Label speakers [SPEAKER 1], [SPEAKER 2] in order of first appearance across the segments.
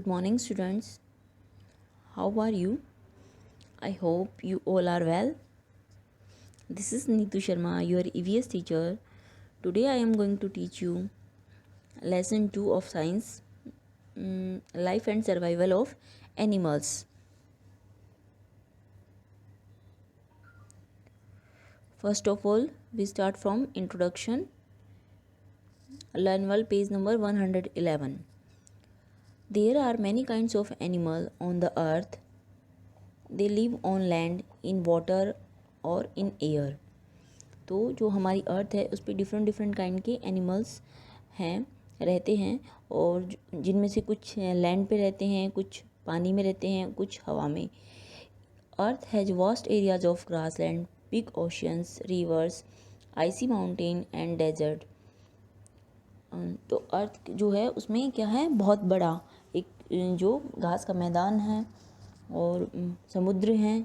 [SPEAKER 1] Good morning, students. How are you? I hope you all are well. This is Neetu Sharma, your EVS teacher. Today I am going to teach you lesson 2 of science, life and survival of animals. First of all, we start from introduction. Learn well, page number 111. There are many kinds of animal on the earth. They live on land, in water और in air. तो जो हमारी अर्थ है उस पर different different kind के animals हैं, रहते हैं, और जिनमें से कुछ लैंड पे रहते हैं, कुछ पानी में रहते हैं, कुछ हवा में. Earth has vast areas of grass land, big oceans, rivers, icy mountain and desert. तो अर्थ जो है उसमें क्या है, बहुत बड़ा एक जो घास का मैदान है, और समुद्र हैं,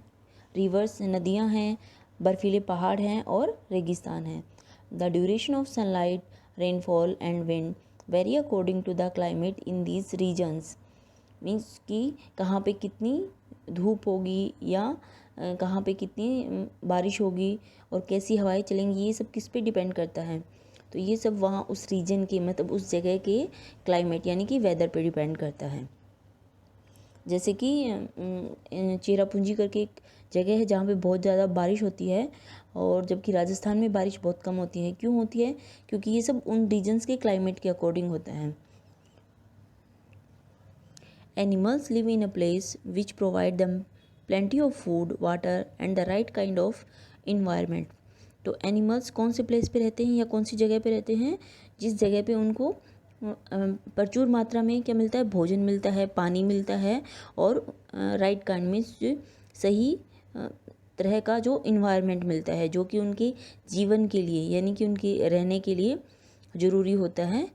[SPEAKER 1] रिवर्स नदियां हैं, बर्फीले पहाड़ हैं और रेगिस्तान हैं. The duration of sunlight, rainfall and wind vary according to the climate in these regions. Means कि कहाँ पे कितनी धूप होगी या कहाँ पे कितनी बारिश होगी और कैसी हवाएं चलेंगी, ये सब किस पे डिपेंड करता है. तो ये सब वहाँ उस रीजन के, मतलब उस जगह के क्लाइमेट यानी कि वेदर पे डिपेंड करता है. जैसे कि चेरापूंजी करके एक जगह है जहाँ पे बहुत ज़्यादा बारिश होती है, और जबकि राजस्थान में बारिश बहुत कम होती है. क्यों होती है? क्योंकि ये सब उन रीजन्स के क्लाइमेट के अकॉर्डिंग होता है. Animals live in a place which provide them plenty of food, water and the right kind of environment. तो एनिमल्स कौन से प्लेस पे रहते हैं या कौन सी जगह पे रहते हैं? जिस जगह पे उनको प्रचुर मात्रा में क्या मिलता है? भोजन मिलता है, पानी मिलता है, और राइट काइंड में सही तरह का जो इन्वायरमेंट मिलता है, जो कि उनके जीवन के लिए यानी कि उनके रहने के लिए ज़रूरी होता है.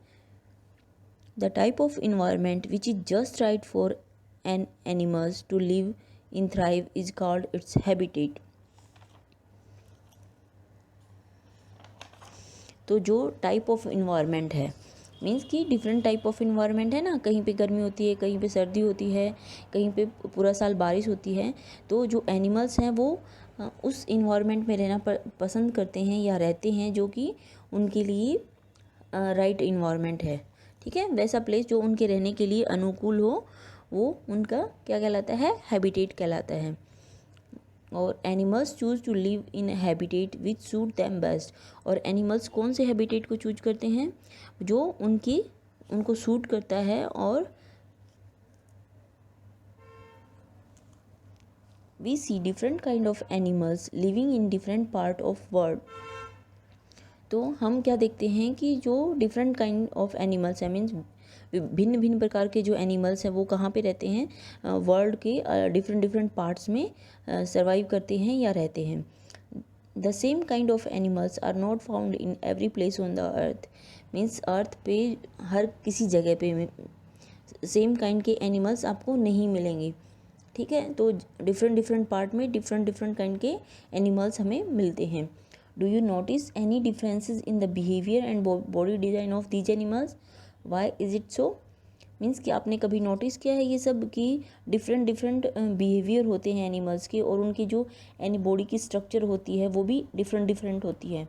[SPEAKER 1] The type of environment which is just right for an animals to live in thrive is called its habitat. तो जो टाइप ऑफ इन्वायरमेंट है, मीन्स कि डिफरेंट टाइप ऑफ इन्वायरमेंट है ना, कहीं पे गर्मी होती है, कहीं पे सर्दी होती है, कहीं पे पूरा साल बारिश होती है. तो जो एनिमल्स हैं वो उस इन्वायरमेंट में रहना पसंद करते हैं या रहते हैं जो कि उनके लिए राइट इन्वायरमेंट है. ठीक है, वैसा प्लेस जो उनके रहने के लिए अनुकूल हो, वो उनका क्या कहलाता है? हैबिटेट कहलाता है. और animals choose to live in habitat which suit them best. और एनिमल्स कौन से हैबिटेट को चूज करते हैं? जो उनको सूट करता है. और we see different kind of animals living in different part of world. तो हम क्या देखते हैं कि जो डिफरेंट काइंड ऑफ एनिमल्स है, मीन्स भिन्न भिन्न प्रकार के जो एनिमल्स हैं वो कहाँ पे रहते हैं? वर्ल्ड के डिफरेंट डिफरेंट पार्ट्स में सर्वाइव करते हैं या रहते हैं. The same kind of animals are not found in every place on the earth. Means earth पे हर किसी जगह पे सेम काइंड के एनिमल्स आपको नहीं मिलेंगे. ठीक है, तो डिफरेंट डिफरेंट पार्ट में डिफरेंट डिफरेंट काइंड के एनिमल्स हमें मिलते हैं. Do you notice any differences in the behaviour and body design of these animals? Why is it so? Means कि आपने कभी नोटिस किया है ये सब कि डिफरेंट डिफरेंट बिहेवियर होते हैं एनिमल्स के, और उनकी जो बॉडी की स्ट्रक्चर होती है वो भी डिफरेंट डिफरेंट होती है.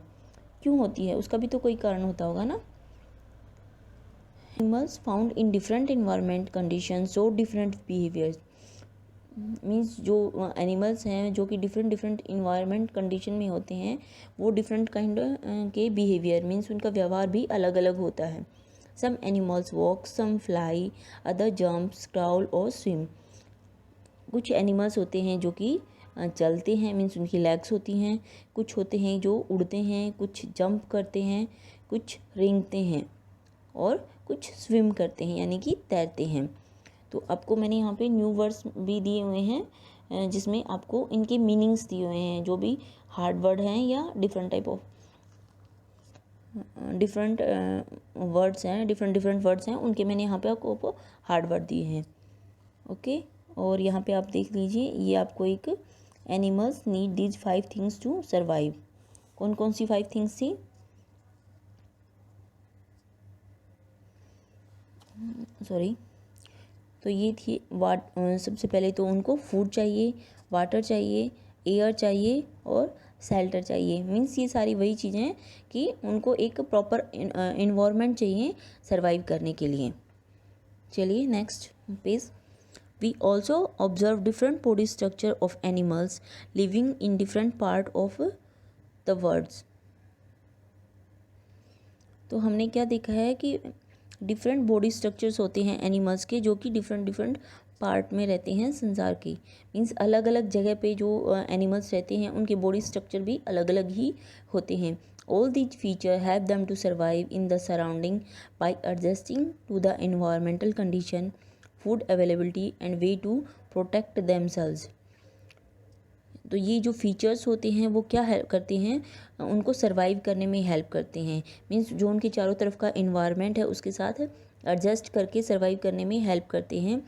[SPEAKER 1] क्यों होती है? उसका भी तो कोई कारण होता होगा ना. Animals found in different environment condition show different behaviours. Means जो एनिमल्स हैं जो कि डिफरेंट डिफरेंट इन्वायरमेंट कंडीशन में होते हैं, वो डिफरेंट काइंड के बिहेवियर, मीन्स उनका व्यवहार भी अलग अलग होता है. सम एनिमल्स वॉक, सम फ्लाई, अदर जंप्स, क्राउल और स्विम. कुछ एनिमल्स होते हैं जो कि चलते हैं, मीन्स उनकी लेग्स होती हैं. कुछ होते हैं जो उड़ते हैं, कुछ जंप करते हैं, कुछ रेंगते हैं, और कुछ स्विम करते हैं यानी कि तैरते हैं. तो आपको मैंने यहाँ पे न्यू वर्ड्स भी दिए हुए हैं जिसमें आपको इनके मीनिंग्स दिए हुए हैं, जो भी हार्ड वर्ड हैं या different type of different words हैं, उनके मैंने यहाँ पे आपको हार्ड वर्ड दिए हैं. ओके, और यहाँ पे आप देख लीजिए, ये आपको एक animals need these 5 things to survive. कौन कौन सी 5 थिंग्स थी? सॉरी. तो ये थी सबसे पहले तो उनको फूड चाहिए, वाटर चाहिए, एयर चाहिए और शेल्टर चाहिए। मीन्स ये सारी वही चीज़ें हैं कि उनको एक प्रॉपर इन्वायरमेंट चाहिए सर्वाइव करने के लिए। चलिए next page. We also observe different body structure of animals living in different part of the world। तो हमने क्या देखा है कि डिफरेंट बॉडी स्ट्रक्चर्स होते हैं एनिमल्स के, जो कि डिफरेंट पार्ट में रहते हैं संसार के। मीन्स अलग अलग जगह पे जो एनिमल्स रहते हैं उनके बॉडी स्ट्रक्चर भी अलग अलग ही होते हैं। All these feature help them to survive in the surrounding by adjusting to the environmental condition, food availability and way to protect themselves. तो ये जो फीचर्स होते हैं वो क्या हेल्प करते हैं, उनको सर्वाइव करने में हेल्प करते हैं। मीन्स जो उनके चारों तरफ का इन्वायरमेंट है उसके साथ एडजस्ट करके सर्वाइव करने में हेल्प करते हैं।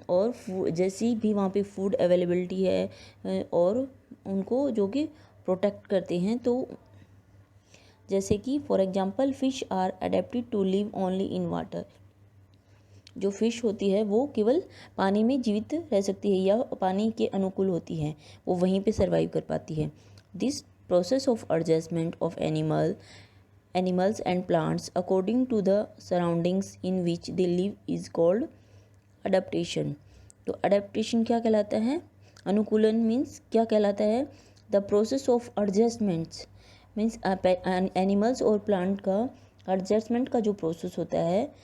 [SPEAKER 1] और जैसी भी वहाँ पे फूड अवेलेबिलिटी है और उनको जो कि प्रोटेक्ट करते हैं। तो जैसे कि for example fish are adapted to live only in water. जो फ़िश होती है वो केवल पानी में जीवित रह सकती है या पानी के अनुकूल होती है, वो वहीं पे सर्वाइव कर पाती है। This process of adjustment of animals and plants according to the surroundings in which they live is called adaptation. तो अडेप्टेशन क्या कहलाता है? अनुकूलन मीन्स क्या कहलाता है? The process of adjustments means animals और प्लांट का एडजस्टमेंट का जो प्रोसेस होता है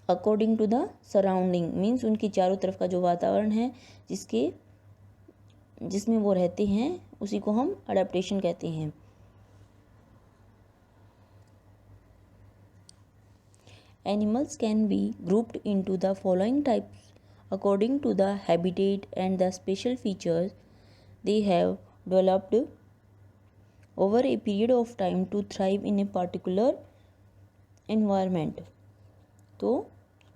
[SPEAKER 1] according to the surrounding means उनके चारों तरफ का जो वातावरण है जिसमें वो रहते हैं उसी को हम अडेप्टेशन कहते हैं। Animals can be grouped into the following types according to the habitat and the special features they have developed over a period of time to thrive in a particular environment. तो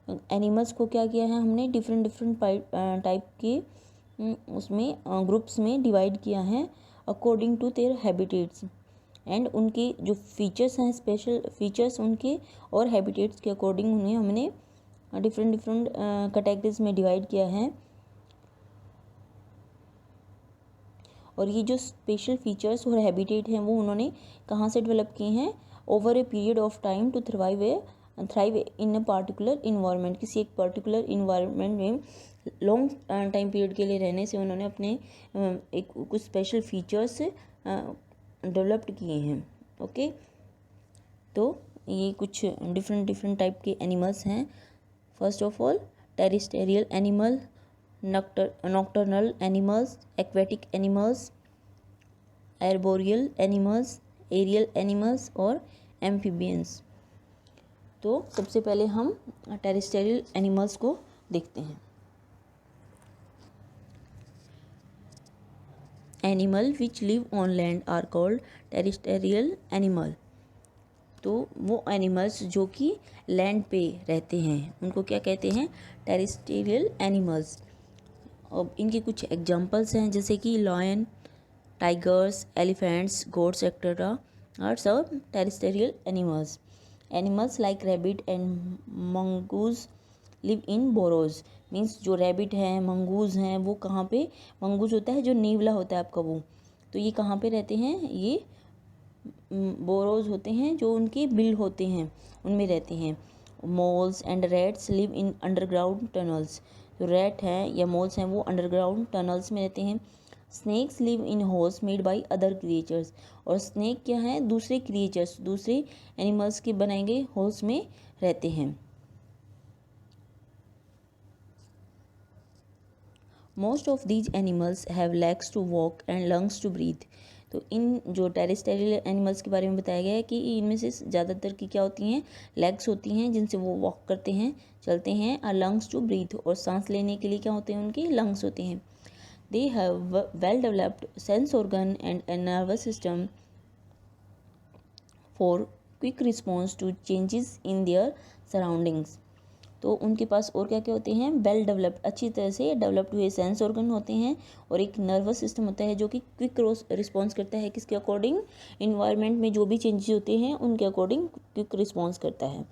[SPEAKER 1] animals को क्या किया है हमने, different type के उसमें groups में divide किया है according to their habitats and उनके जो फीचर्स हैं, स्पेशल फीचर्स उनके और हैबिटेट्स के अकॉर्डिंग उन्हें हमने डिफरेंट कैटेगरीज में डिवाइड किया है। और ये जो स्पेशल फीचर्स और हैबिटेट हैं वो उन्होंने कहाँ से डेवलप किए हैं? Over a period of time to thrive in a particular environment. किसी एक पर्टिकुलर इन्वायरमेंट में लॉन्ग टाइम पीरियड के लिए रहने से उन्होंने अपने एक कुछ स्पेशल फीचर्स डेवलप्ड किए हैं। ओके, तो ये कुछ डिफरेंट टाइप के एनिमल्स हैं। First of all terrestrial animal, nocturnal animals, aquatic animals, arboreal animals, aerial animals और एम्फीबियंस। तो सबसे पहले हम टेरेस्ट्रियल एनिमल्स को देखते हैं। Animal which live on land are called terrestrial animal. तो वो एनिमल्स जो कि लैंड पे रहते हैं उनको क्या कहते हैं? Terrestrial animals. अब इनके कुछ एग्जांपल्स हैं जैसे कि lion, tigers, elephants, goats etcetera are सब terrestrial animals. Animals like rabbit and mongoose live in burrows. Means जो रैबिट हैं, मंगूज हैं, वो कहाँ पे? मंगूज होता है जो नीवला होता है आपका वो, तो ये कहाँ पे रहते हैं? ये बोरोज होते हैं जो उनके बिल होते हैं उनमें रहते हैं। Moles and rats live in underground tunnels. जो रैट हैं या मोल्स हैं वो अंडरग्राउंड टनल्स में रहते हैं। Snakes live in holes made by other creatures. और स्नेक क्या है? दूसरे क्रिएचर्स, दूसरे एनिमल्स के बनाए गए होल्स में रहते हैं। Most of these animals have legs to walk and lungs to breathe. तो इन जो टेरेस्ट्रियल एनिमल्स के बारे में बताया गया है कि इनमें से ज़्यादातर की क्या होती हैं? लेग्स होती हैं जिनसे वो वॉक करते हैं, चलते हैं। और लंग्स टू ब्रीथ, और सांस लेने के लिए क्या होते हैं? उनके लंग्स होते हैं। They have well developed sense organ and a nervous system for quick response to changes in their surroundings। तो उनके पास और क्या क्या होते हैं? वेल डेवलप्ड, अच्छी तरह से डेवलप्ड हुए सेंस ऑर्गन होते हैं और एक नर्वस सिस्टम होता है जो कि क्विक रिस्पॉन्स करता है। किसके अकॉर्डिंग? इन्वायरमेंट में जो भी चेंजेस होते हैं उनके अकॉर्डिंग क्विक रिस्पॉन्स करता है।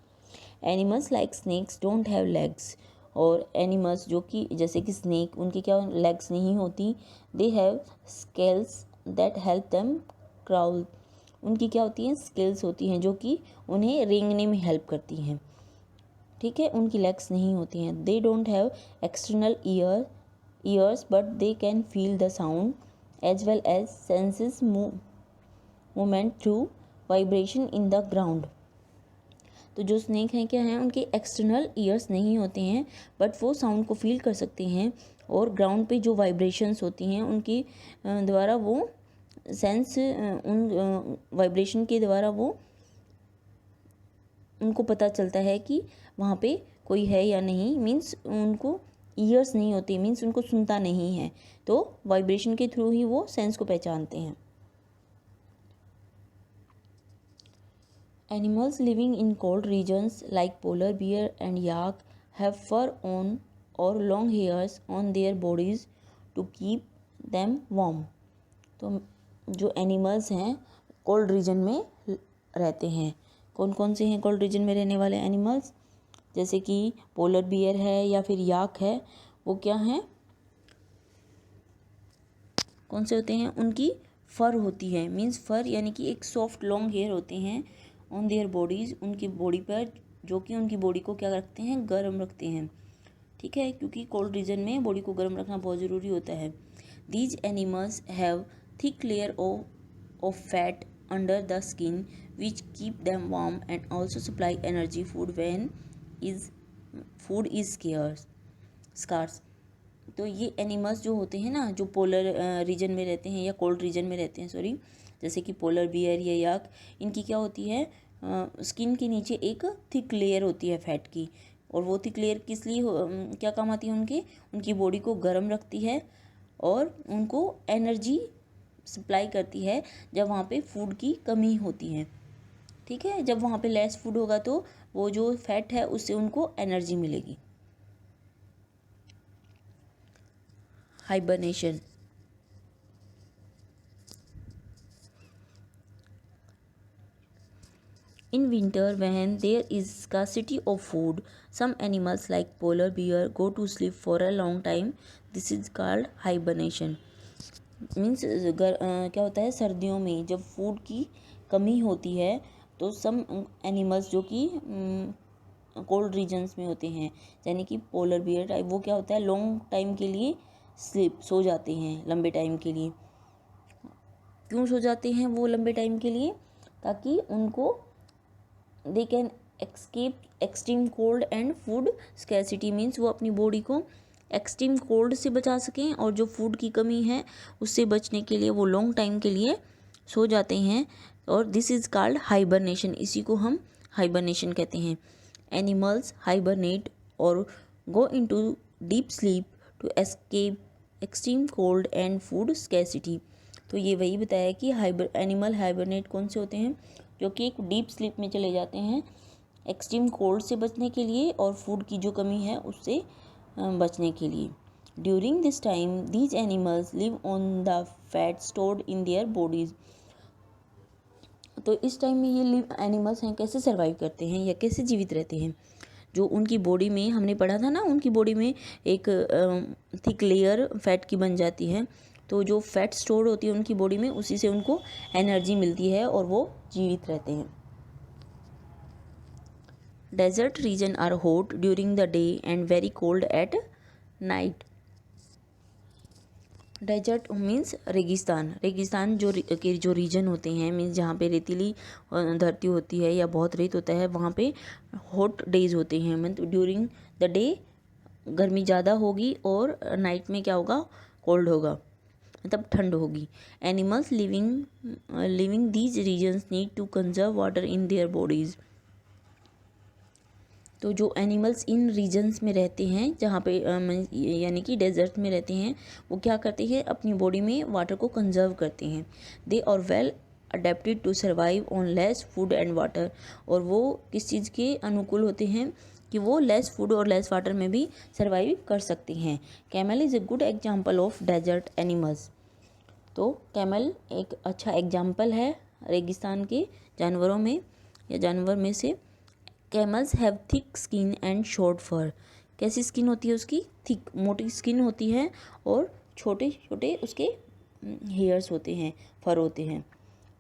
[SPEAKER 1] Animals like snakes don't have legs. और एनिमल्स जो कि जैसे कि स्नेक, उनकी क्या लेग्स नहीं होती, they have scales that help them crawl, उनकी क्या होती हैं, स्केल्स होती हैं जो कि उन्हें रेंगने में हेल्प करती हैं, ठीक है, उनकी लेग्स नहीं होती हैं। They don't have external ears but they can feel the sound as well as senses movement through vibration in the ground. तो जो स्नेक हैं क्या हैं, उनके एक्सटर्नल ईयर्स नहीं होते हैं बट वो साउंड को फील कर सकते हैं और ग्राउंड पे जो वाइब्रेशंस होती हैं उनकी द्वारा वो सेंस, उन वाइब्रेशन के द्वारा वो उनको पता चलता है कि वहाँ पे कोई है या नहीं, मीन्स उनको ईयर्स नहीं होती, मीन्स उनको सुनता नहीं है, तो वाइब्रेशन के थ्रू ही वो सेंस को पहचानते हैं। Animals living in cold regions like polar bear and yak have fur on और long hairs on their bodies to keep them warm. तो जो एनिमल्स हैं कोल्ड रीजन में रहते हैं, कौन कौन से हैं कोल्ड रीजन में रहने वाले एनिमल्स, जैसे कि पोलर बियर है या फिर याक है, वो क्या हैं, कौन से होते हैं, उनकी फर होती है, मीन्स फर यानी कि एक सॉफ्ट लॉन्ग हेयर होते हैं ऑन देयर बॉडीज़, उनकी बॉडी पर, जो कि उनकी बॉडी को क्या रखते हैं, गर्म रखते हैं, ठीक है, क्योंकि कोल्ड रीजन में बॉडी को गर्म रखना बहुत ज़रूरी होता है। These animals have thick layer of fat under the skin which keep them warm and also supply energy food when food is scarce। तो ये एनिमल्स जो होते हैं ना, जो पोलर रीजन में रहते हैं या कोल्ड रीजन में रहते हैं, सॉरी, जैसे कि पोलर बियर या याक, इनकी क्या होती है, स्किन के नीचे एक थिक लेयर होती है फैट की, और वो थिक लेयर किस लिए क्या काम आती है, उनकी बॉडी को गर्म रखती है और उनको एनर्जी सप्लाई करती है जब वहाँ पे फूड की कमी होती है, ठीक है, जब वहाँ पे लेस फूड होगा तो वो जो फैट है उससे उनको एनर्जी मिलेगी। Hibernation, in winter when there is scarcity of food, some animals like polar bear go to sleep for a long time, this is called hibernation। Means क्या होता है, सर्दियों में जब फूड की कमी होती है तो सम एनिमल्स जो कि कोल्ड रीजन्स में होते हैं, यानी कि पोलर बियर टाइप, वो क्या होता है, लॉन्ग टाइम के लिए सो जाते हैं, लंबे टाइम के लिए। क्यों सो जाते हैं वो लंबे टाइम के लिए, ताकि उनको they can escape extreme cold and food scarcity, means वो अपनी बॉडी को एक्सट्रीम कोल्ड से बचा सकें और जो फूड की कमी है उससे बचने के लिए वो लॉन्ग टाइम के लिए सो जाते हैं, और दिस इज़ कॉल्ड हाइबरनेशन, इसी को हम हाइबरनेशन कहते हैं। एनिमल्स हाइबरनेट और go into deep sleep to escape extreme cold and food scarcity. तो ये वही बताया कि एनिमल हाइबरनेट कौन से होते हैं, जो कि एक डीप स्लीप में चले जाते हैं एक्सट्रीम कोल्ड से बचने के लिए और फूड की जो कमी है उससे बचने के लिए। During this time these animals live on the fat stored in their bodies. तो इस टाइम में ये लिव एनिमल्स हैं कैसे सर्वाइव करते हैं या कैसे जीवित रहते हैं, जो उनकी बॉडी में, हमने पढ़ा था ना, उनकी बॉडी में एक थिक लेयर फैट की बन जाती है, तो जो फैट स्टोर होती है उनकी बॉडी में उसी से उनको एनर्जी मिलती है और वो जीवित रहते हैं। Desert region are hot during the day and very cold at night. Desert means रेगिस्तान, रेगिस्तान के जो रीजन होते हैं, मीन्स जहाँ पे रेतीली धरती होती है या बहुत रेत होता है, वहाँ पे हॉट डेज होते हैं, मतलब ड्यूरिंग द डे गर्मी ज़्यादा होगी और नाइट में क्या होगा, कोल्ड होगा, मतलब ठंड होगी। Animals living these regions need to conserve water in their bodies. तो जो एनिमल्स इन रीजन्स में रहते हैं, जहाँ पे यानी कि डेजर्ट में रहते हैं, वो क्या करते हैं, अपनी बॉडी में वाटर को कंजर्व करते हैं। They are well adapted to survive on less food and water, और वो किस चीज़ के अनुकूल होते हैं कि वो लेस फूड और लेस वाटर में भी सर्वाइव कर सकते हैं। Camel is a good example of desert animals. तो कैमल एक अच्छा एग्जाम्पल है रेगिस्तान के जानवरों में या जानवर में से। Camels have thick skin and short fur. कैसी स्किन होती है उसकी? थिक, मोटी स्किन होती है और छोटे छोटे उसके हेयर्स होते हैं, फर होते हैं।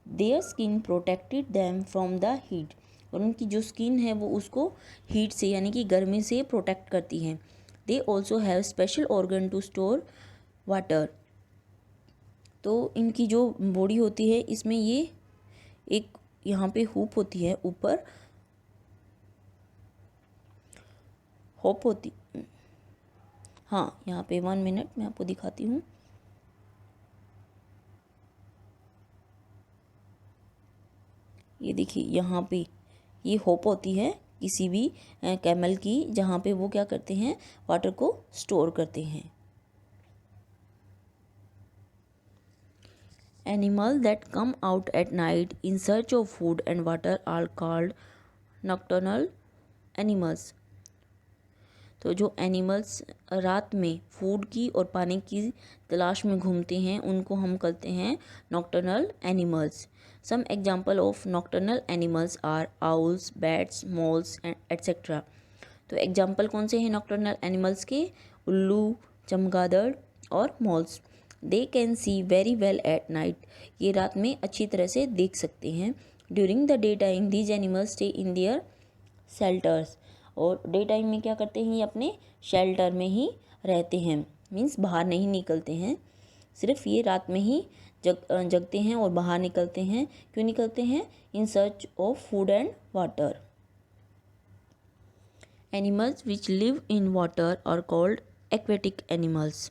[SPEAKER 1] Their skin protected them from the heat, और उनकी जो स्किन है वो उसको हीट से यानी कि गर्मी से प्रोटेक्ट करती है। They also have special organ to store water, तो इनकी जो बॉडी होती है इसमें ये एक यहाँ पे हुप होती है, ऊपर होप होती, हाँ यहाँ पे 1 मिनट मैं आपको दिखाती हूँ। ये देखिए यहाँ पे ये होप होती है किसी भी कैमल की, जहाँ पे वो क्या करते हैं, वाटर को स्टोर करते हैं। Animal that come out at night in search of food and water are called nocturnal animals. तो जो एनिमल्स रात में फूड की और पानी की तलाश में घूमते हैं उनको हम कहते हैं nocturnal animals. Some example of nocturnal animals are owls, bats, moles etcetera. तो एग्जाम्पल कौन से हैं नॉक्टर्नल एनिमल्स के? उल्लू, चमगादड़ और moles. They can see very well at night, ये रात में अच्छी तरह से देख सकते हैं। During the day time these animals stay in their shelters, और डे टाइम में क्या करते हैं, ये अपने शेल्टर में ही रहते हैं, मीन्स बाहर नहीं निकलते हैं। सिर्फ ये रात में ही जगते हैं और बाहर निकलते हैं। क्यों निकलते हैं? In search of food and water. Animals which live in water are called aquatic animals.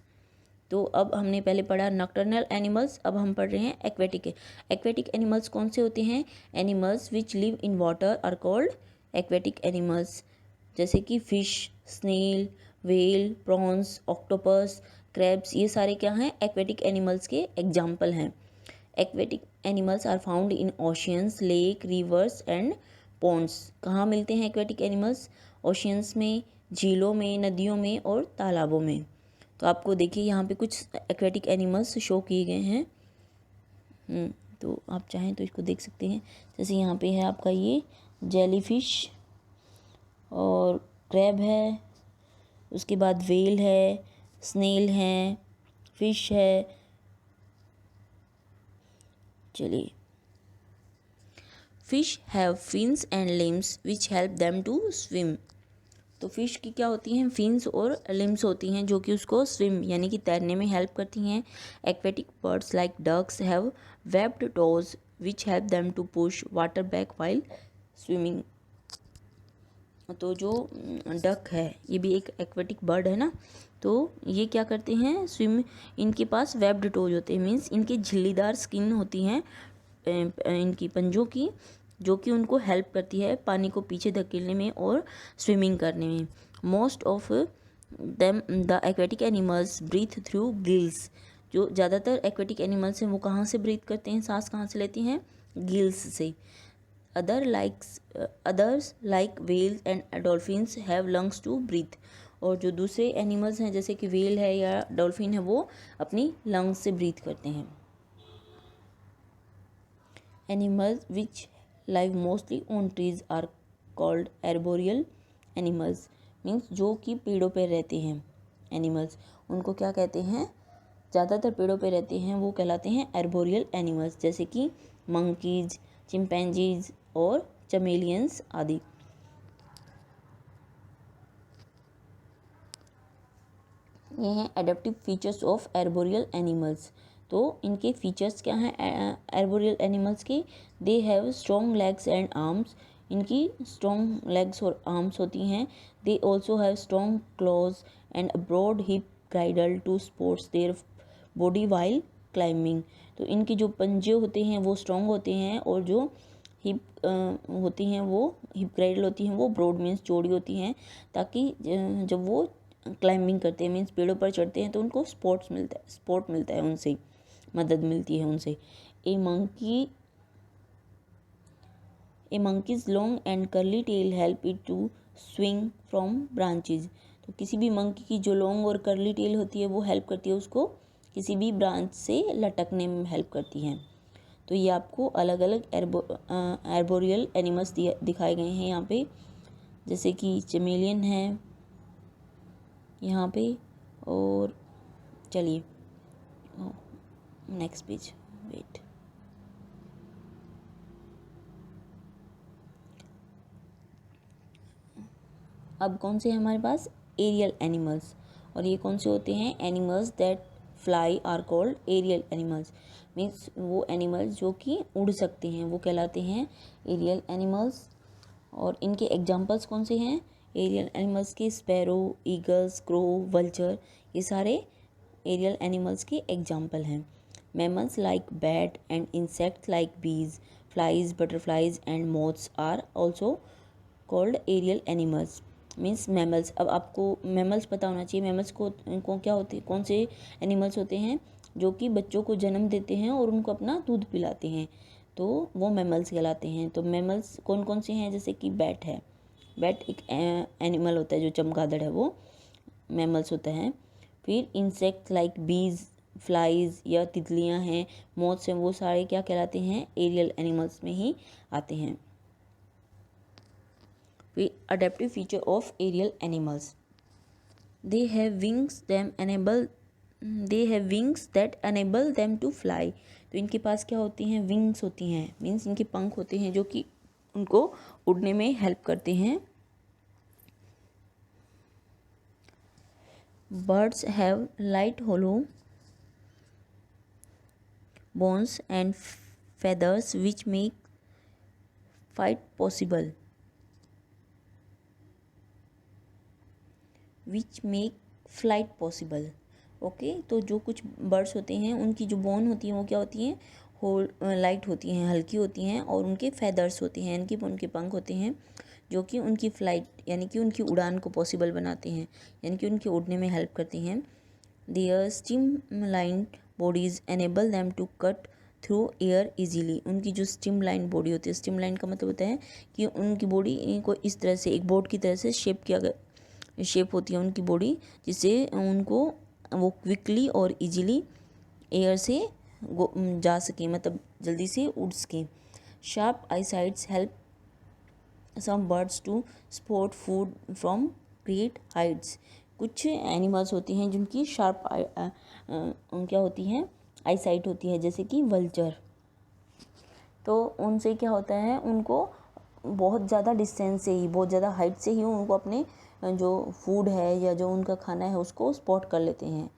[SPEAKER 1] तो अब हमने पहले पढ़ा नॉक्टर्नल एनिमल्स, अब हम पढ़ रहे हैं एक्वेटिक। एक्वेटिक एनिमल्स कौन से होते हैं? Animals which live in water are called aquatic animals, जैसे कि fish, snail, whale, prawns, octopus, crabs, ये सारे क्या हैं? एक्वेटिक एनिमल्स के एग्जाम्पल हैं। Aquatic animals are found in oceans, lake, rivers and ponds. कहाँ मिलते हैं एक्वेटिक एनिमल्स? ओशियंस में, झीलों में, नदियों में और तालाबों में। तो आपको देखिए यहाँ पे कुछ एक्वेटिक एनिमल्स शो किए गए हैं। तो आप चाहें तो इसको देख सकते हैं। जैसे यहाँ पे है आपका ये जेलीफिश और क्रैब है, उसके बाद व्हेल है, स्नेल है, फिश है। चलिए, fish have fins and limbs which help them to swim. तो फिश की क्या होती हैं? फिन्स और लिम्स होती हैं जो कि उसको स्विम यानी कि तैरने में हेल्प करती हैं। Aquatic birds like ducks have webbed toes which help them to push water back while swimming. तो जो डक है ये भी एक एक्वेटिक बर्ड है ना, तो ये क्या करते हैं? स्विम, इनके पास वेब्ड टोज होते हैं, मीन्स इनकी झिल्लीदार स्किन होती हैं इनकी पंजों की, जो कि उनको हेल्प करती है पानी को पीछे धकेलने में और स्विमिंग करने में। Most of them the aquatic animals breathe through gills. जो ज़्यादातर एक्वेटिक एनिमल्स हैं वो कहाँ से ब्रीथ करते हैं, सांस कहाँ से लेती हैं? गिल्स से। Others like whales and dolphins have lungs to breathe. और जो दूसरे एनिमल्स हैं जैसे कि व्हेल है या डॉल्फिन है वो अपनी लंग्स से ब्रीथ करते हैं। Animals which live mostly on trees are called arboreal animals, means जो कि पेड़ों पर रहते हैं एनिमल्स, उनको क्या कहते हैं? ज़्यादातर पेड़ों पे रहते हैं वो कहलाते हैं एर्बोरियल एनिमल्स, जैसे कि मंकीज, चिंपैंजीज और चमेलियंस आदि। ये हैं adaptive features of arboreal animals. तो इनके फीचर्स क्या हैं एर्बोरियल एनिमल्स के? They have strong legs and arms, इनकी स्ट्रॉन्ग लेग्स और आर्म्स होती हैं। They also have strong claws and a broad hip girdle to supports their body while climbing. तो इनके जो पंजे होते हैं वो स्ट्रॉन्ग होते हैं और जो हिप होती हैं वो हिप ग्राइडल होती हैं वो ब्रॉड मीन्स चौड़ी होती हैं, ताकि जब वो क्लाइंबिंग करते हैं मीन्स पेड़ों पर चढ़ते हैं तो उनको सपोर्ट मिलता है उनसे, मदद मिलती है उनसे। A monkey's long and curly tail help it to swing from branches. तो किसी भी मंकी की जो लॉन्ग और कर्ली टेल होती है वो हेल्प करती है उसको किसी भी ब्रांच से लटकने में हेल्प करती हैं। तो ये आपको अलग अलग एर्बोरियल एनिमल्स दिखाए गए हैं यहाँ पे, जैसे कि चमेलियन है, यहाँ पे। और चलिए नेक्स्ट पेज, वेट। अब कौन से हैं हमारे पास? Aerial animals. और ये कौन से होते हैं? Animals that fly are called aerial animals. Means वो एनिमल्स जो कि उड़ सकते हैं वो कहलाते हैं एरियल एनिमल्स। और इनके एग्जाम्पल्स कौन से हैं एरियल एनिमल्स के? स्पैरो, ईगल्स, क्रो, वल्चर, ये सारे एरियल एनिमल्स के एग्जाम्पल हैं। Mammals like bat and insects like bees, flies, butterflies and moths are also called aerial animals. Means mammals. अब आपको मैमल्स पता होना चाहिए। मैमल्स को क्या होते, कौन से एनिमल्स होते हैं जो कि बच्चों को जन्म देते हैं और उनको अपना दूध पिलाते हैं, तो वो मैमल्स कहलाते हैं। तो मैमल्स कौन कौन से हैं? जैसे कि बैट है। बैट एक एनिमल होता है जो चमगादड़ है, वो मैमल्स होता है। फिर इंसेक्ट लाइक बीज, फ्लाइज या तितलियां हैं, मोथ्स हैं, वो सारे क्या कहलाते हैं? एरियल एनिमल्स में ही आते हैं। फिर adaptive feature of aerial animals, they have wings that enable them to fly. तो इनके पास क्या होती हैं? विंग्स होती हैं। मीन्स इनके पंख होते हैं जो कि उनको उड़ने में हेल्प करते हैं। Birds have light hollow bones and feathers which make flight possible. Okay, तो जो कुछ बर्ड्स होते हैं उनकी जो बोन होती हैं वो क्या होती हैं? होल लाइट होती हैं, हल्की होती हैं, और उनके फेदर्स होते हैं, यानी कि उनके पंख होते हैं जो कि उनकी फ़्लाइट यानी कि उनकी उड़ान को पॉसिबल बनाते हैं, यानी कि उनके उड़ने में हेल्प करती हैं। Their streamline bodies enable them to cut through air easily. उनकी जो स्ट्रीमलाइन बॉडी होती है, स्ट्रीमलाइन का मतलब होता है कि उनकी बॉडी को इस तरह से एक बोर्ड की तरह से शेप होती है उनकी बॉडी, जिससे उनको वो क्विकली और इजीली एयर से जा सके, मतलब जल्दी से उड़ सकें। Sharp eyesights help some birds to spot food from great heights. कुछ एनिमल्स होती हैं जिनकी शार्प क्या होती हैं? आईसाइट होती है, जैसे कि वल्चर। तो उनसे क्या होता है? उनको बहुत ज़्यादा डिस्टेंस से ही, बहुत ज़्यादा हाइट से ही उनको अपने जो फूड है या जो उनका खाना है उसको स्पॉट कर लेते हैं।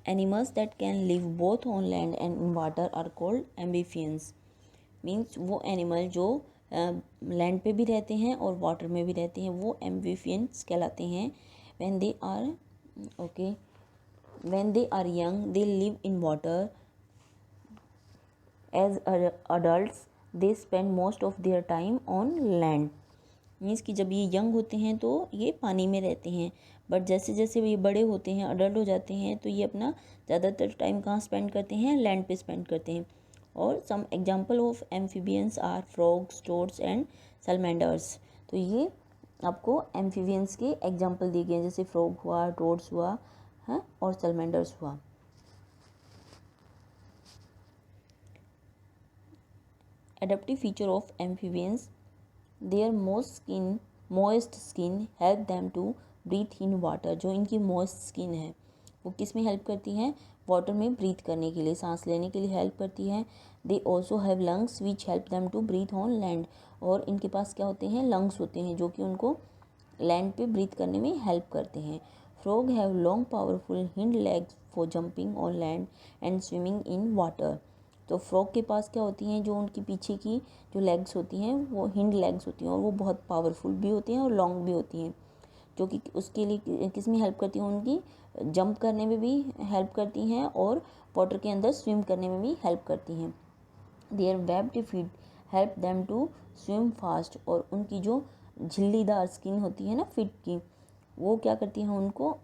[SPEAKER 1] Animals that can live both on land and in water are called amphibians. Means वो एनिमल जो लैंड पे भी रहते हैं और वाटर में भी रहते हैं, वो एम्फीबियंस कहलाते हैं। When they are young they live in water, as adults they spend most of their time on land. Means कि जब ये यंग होते हैं तो ये पानी में रहते हैं, बट जैसे जैसे ये बड़े होते हैं, अडल्ट हो जाते हैं, तो ये अपना ज़्यादातर टाइम कहाँ स्पेंड करते हैं? लैंड पे स्पेंड करते हैं। और some example of amphibians are frogs, toads and salamanders. तो ये आपको एम्फीबियंस के एग्जांपल दिए गए हैं, जैसे फ्रॉग हुआ, टोड्स हुआ, है, और सैलमेंडर्स हुआ। Adaptive feature of amphibians, their moist skin help them to breathe in water। जो इनकी moist skin है वो किस में हेल्प करती है? वाटर में ब्रीथ करने के लिए, सांस लेने के लिए हेल्प करती है। They also have lungs which help them to breathe on land. और इनके पास क्या होते हैं? लंग्स होते हैं जो कि उनको लैंड पे ब्रीथ करने में हेल्प करते हैं। Frog have long powerful hind legs for jumping on land and swimming in water. तो फ्रॉग के पास क्या होती हैं? जो उनकी पीछे की जो लेग्स होती हैं वो हिंड लेग्स होती हैं, और वो बहुत पावरफुल भी होती हैं और लॉन्ग भी होती हैं, जो कि उसके लिए किस में हेल्प करती हैं? उनकी जंप करने में भी हेल्प करती हैं और वाटर के अंदर स्विम करने में भी हेल्प करती हैं। Their webbed feet help them to swim fast. और उनकी जो झिल्लीदार स्किन होती है ना फीट की, वो क्या करती हैं? उनको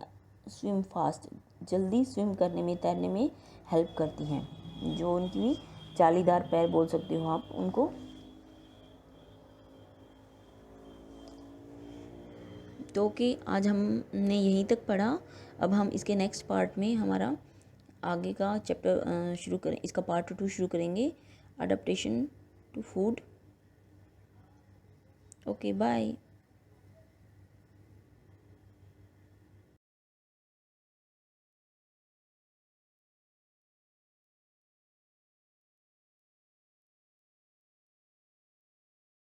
[SPEAKER 1] स्विम फास्ट, जल्दी स्विम करने में, तैरने में हेल्प करती हैं। जो उनकी जालीदार पैर बोल सकते हो आप उनको। तो कि आज हमने यहीं तक पढ़ा। अब हम इसके नेक्स्ट पार्ट में हमारा आगे का चैप्टर शुरू करें, इसका पार्ट 2 शुरू करेंगे, adaptation to food. Okay, bye.